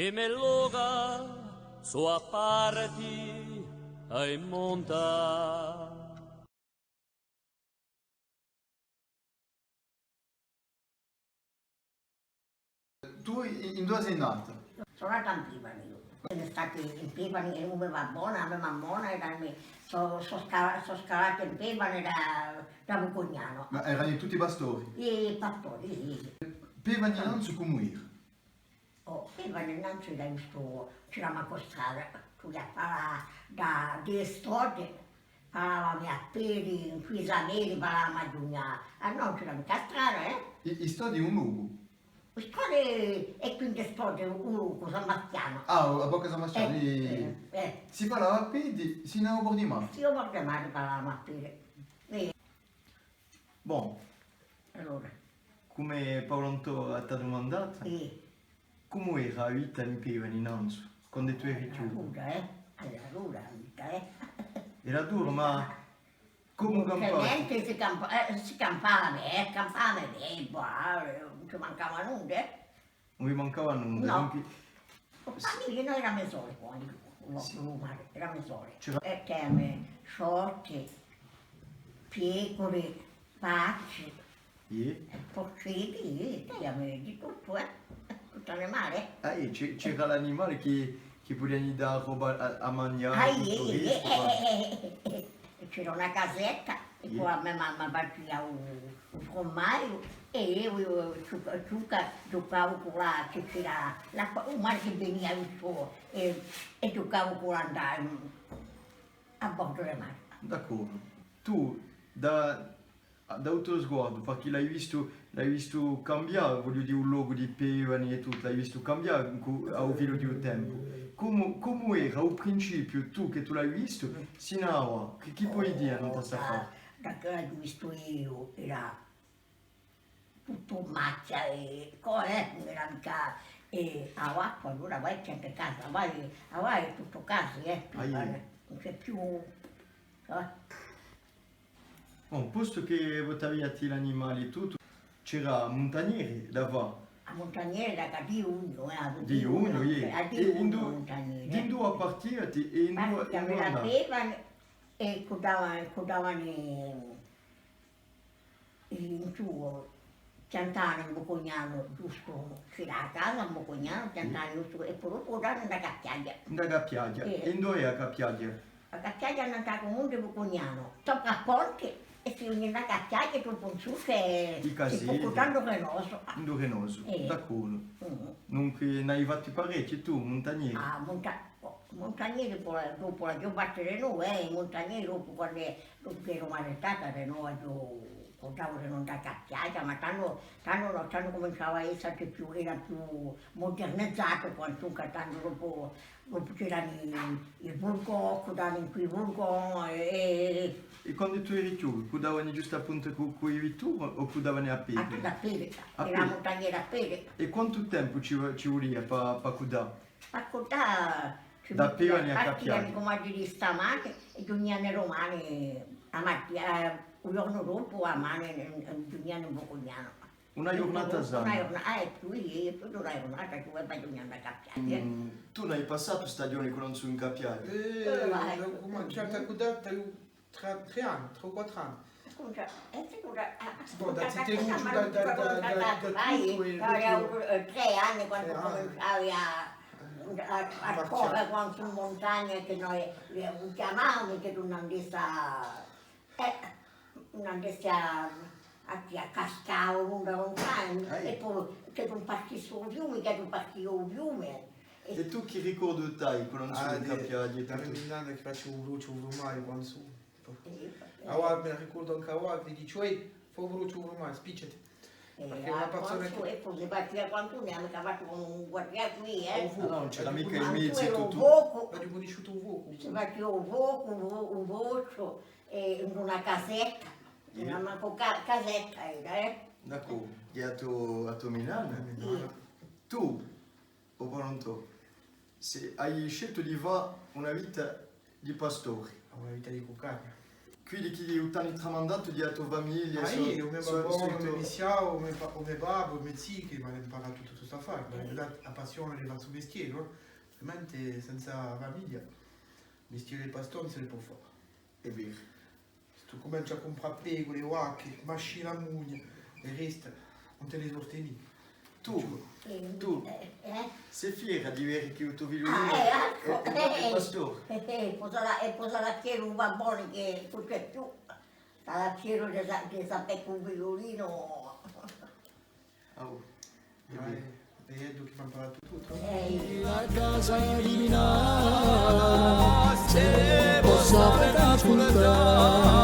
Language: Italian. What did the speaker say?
E me loga sua parti ai monta. Tu in dove sei nata? Sono nata in Pivani io. Sono stati in Pivani e uno aveva buona e sono scalati in Pivani da Bucognano. Ma erano tutti pastori? I pastori, Pevani non su comuire. Pivani innanzi l'hai visto, c'eravamo a costare, tu la parla di storie, parlavamo a piedi, in Fisanelli, parlavamo a Giugna, a non c'era mica strada, I stadi un luogo. Storie e quindi storie un cosa Marchiano. Ah, a Bocca San Marciano. Eh. Si parlava a piedi, si ne a di mare. Io voglio mai parlavamo a piedi. Bon, Allora, come Paolo Antò ti ha domandato, sì. come era la vita in Pevani innanzi, quando tu eri Era giù? dura, Era dura la vita, Era duro, ma come campavi? Niente si campava bene, non ci mancava nulla. Non vi mancava nulla? No. non vi- Famiglia, noi eravamo soli quando Sì. eravamo soli. C'era- E teme, sorti, pecore, pacci, Sì. porcini, di tutto, tutto animale. C'era l'animale che poteva gli dare roba a mangiare, Ah, tutto il resto, guarda. c'era una casetta e poi a mia mamma faceva un formaggio e io giocavo con la che c'era un mare che veniva il suo e giocavo con l'andare a bordo del mare. D'accordo. Tu, da tuo sguardo, perché l'hai visto cambiare, voglio dire, un luogo di Pevani e tutto, l'hai visto cambiare al filo del tempo. Come era al principio, tu che tu l'hai visto, sino a ora? Che puoi dire non ti sa fare? Da che l'ho visto io era tutto macchia e cose, non era mica. E a acqua allora vai sempre a casa, vai tutto casa, non c'è più. Bon, posto che votavi l'animale e tutto, c'era montagneri davanti. A Montaniere da di Ugno, Di uno, a e di in Ugno due Montaniere. a partire e in Ma due che me la bevano e codavano in suo Ciantano in Bocognano, giusto, c'era a casa in Bocognano, Ciantano giusto, e poi codavano da Cacchiaglia. da Cappiaglia. E in due a Cappiaglia. A Cacchiaglia hanno andato comunque Bocognano, tocca a Ponte e si viene da Cacchiaglia tutto in su che I casini. si può codando venoso. In Dorenoso, d'accordo. Dunque ne hai fatti parecchi tu, montagneri. Ah, Montanieri dopo la battere noi, i Montanieri dopo quando che ero maritata, noi contavo che non da cacchiata, ma tanto cominciava a essere più, era più modernizzato quando tanto dopo c'erano i Vulgo, codavano in qui Vulgo e E quando tu eri giù, cudavano giusto appunto con i tu o cudavano a piedi? anche da Pere, A era piedi. montaniera a Pere. E quanto tempo ci voleva per cudare? Facoltà Da Pevani a partivano Cappiaglia. come di stamane e giugnane romane a mattina, un giorno dopo a mano giugnane bocognano. Una giornata Una sana. giornata, tu una giornata che vai giugnane a Cappiaglia. Tu non hai passato stagioni con non su in Cappiaglia? Come certa cudata io 3 anni, 3 o 4 anni. Scusa, Boh, da Città Giù, da tutto il- 3 anni quando 3 anni. cominciavi a correre quanto in montagna che noi chiamavamo che tu non andessi a cascare lungo lontano e poi che tu parti sul fiume, che tu parti sul fiume. E tu che ricordo hai con non su in Cappiaglia? Da Milano che facevo veloce ormai quando su. E Allora me la ricordo anche ora che dice, oi, fai veloce ormai, spicciati. Perché una persona che... e poi si partiva quando ne hanno cavato con un guardia qui, Ah, no, non c'era mica i Anche mezzi e ero tutto. poco, Ma devo disciuto un fuoco. si faceva un fuoco, un vocio, in una casetta, una manco casetta era, D'accordo. E a tu Milano? Tu, o pronto, se hai scelto di fare una vita di pastore, Una vita di cucagna. Quindi chi ti hanno tramandato di tua famiglia, Ah, io, mio babbo, mio misiao, mio babbo, mio zii che mi hanno imparato tutto questo affare, mi hanno dato la passione di fare questo mestiere, no? Ovviamente senza famiglia, il mestiere di pastore non se ne può fare. È vero. Se tu cominci a comprare pecore, vacche, macina a mugna, e resta, non te ne sorteni. Tu sei fiera di avere che il tuo figlio ecco, è pastore? e posa la fiera un bambone che perché più la fiera che sapeva con un violino. Oh, è Dai, vero. vedo che mi ha imparato tutto. La casa di Milano, se possa per ascoltare.